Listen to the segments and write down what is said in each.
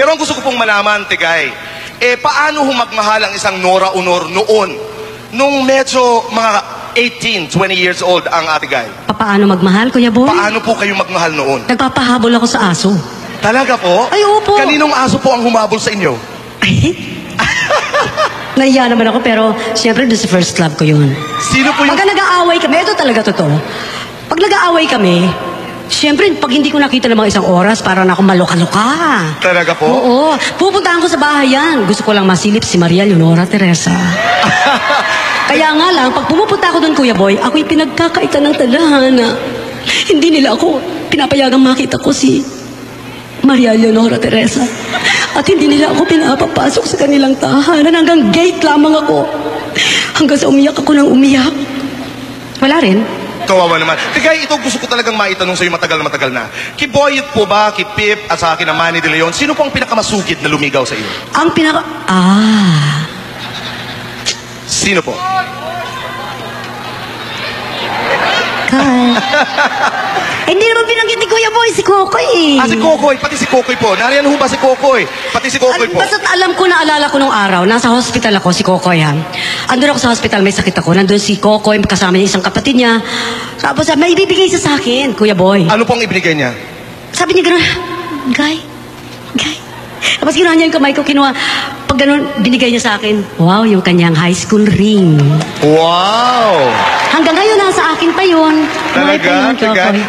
Pero ang gusto ko pong malaman, Tigay, paano humagmahal ang isang Nora Honor noon? Nung medyo mga 18, 20 years old ang Ate Guy. Paano magmahal, Kuya Boy? Paano po kayo magmahal noon? Nagpapahabol ako sa aso. Talaga po? Ay, opo. Kaninong aso po ang humabol sa inyo? Ay, nahiya naman ako, pero siyempre doon sa first love ko yun. Sino po yung... Pagka nag-aaway kami, ito talaga totoo. Pag nag-aaway kami, siyempre, pag hindi ko nakita ng mga isang oras, parang ako maloka-loka. Talaga po? Oo. Pupuntahan ko sa bahay yan. Gusto ko lang masilip si Maria Leonora Teresa. Kaya nga lang, pag pumupunta ako doon, Kuya Boy, ako'y pinagkakaitan ng tadhana. Hindi nila ako pinapayagang makita ko si Maria Leonora Teresa. At hindi nila ako pinapapasok sa kanilang tahanan. Hanggang gate lamang ako. Hanggang sa umiyak ako ng umiyak. Wala rin. Kawawa naman. Tigay, ito gusto ko talagang maitanong sa'yo matagal na. Kay Boyet po ba, kay Pip, at sa akin na Manny De Leon, sino po ang pinakamasugid na lumigaw sa iyo? Ang pinaka... Sino po? Hindi naman binanggit ni Kuya Boy, si Kokoy eh. Si Kokoy, pati si Kokoy po. Nariyan ho ba si Kokoy? Pati si Kokoy po. Basta't alam ko, naalala ko nung araw, nasa hospital ako, si Kokoy ha. Andun ako sa hospital, may sakit ako. Nandun si Kokoy, kasama niya isang kapatid niya. Tapos may ibibigay sa akin, Kuya Boy. Ano pong ibinigay niya? Sabi niya gano'n, Guy. Tapos ginawa niya yung kamay ko, kinuha. Pag gano'n, binigay niya sa akin, wow, yung kanyang high school ring. Wow! Hanggang ngayon, nasa akin pa yun. Talaga?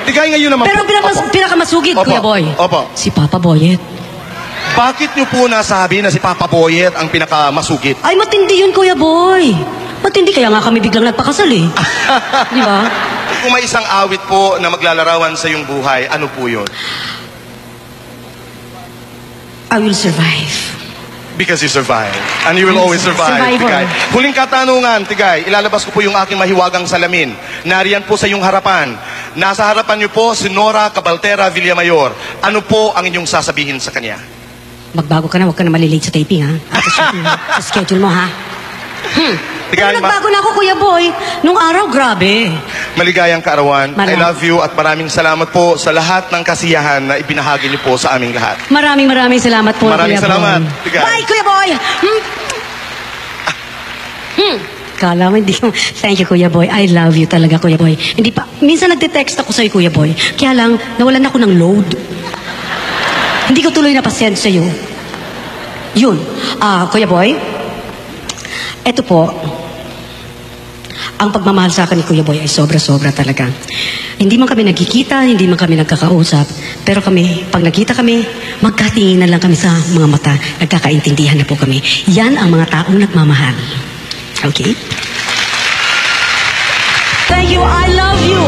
Tigay ngayon naman. Pero pinakamasugid, Kuya Boy. Opo. Si Papa Boyet. Bakit niyo po nasabi na si Papa Boyet ang pinakamasugid? Ay, matindi yun, Kuya Boy. Matindi, kaya nga kami biglang nagpakasal eh. Di ba? Kung may isang awit po na maglalarawan sa iyong buhay, ano po yun? I will survive. Because you survive. And you will always survive, Survivor. Tigay. Huling katanungan, Tigay. Ilalabas ko po yung aking mahiwagang salamin. Nariyan po sa iyong harapan. Nasa harapan niyo po si Nora Cabaltera Villamayor. Ano po ang inyong sasabihin sa kanya? Magbago ka na, huwag ka na malilate sa taping ha. At sa schedule mo ha. Pero nagbago na ako, Kuya Boy. Nung araw, grabe. Maligayang kaarawan. I love you at maraming salamat po sa lahat ng kasiyahan na ibinahagi niyo po sa aming lahat. Maraming salamat po, Maraming Kuya salamat. Boy. Tigay. Bye, Kuya Boy! Kala mo, hindi ko. Thank you, Kuya Boy. I love you talaga, Kuya Boy. Hindi pa, minsan nagte-text ako sa'yo, Kuya Boy. Kaya lang, nawalan ako ng load. Hindi ko tuloy napasend sa'yo. Yun. Kuya Boy, eto po, ang pagmamahal sa akin ni Kuya Boy ay sobra-sobra talaga. Hindi man kami nagkikita, hindi man kami nagkakausap, pero kami, pag nagkita kami, magkatinginan lang kami sa mga mata, nagkakaintindihan na po kami. Yan ang mga taong nagmamahal. Okay? Thank you, I love you.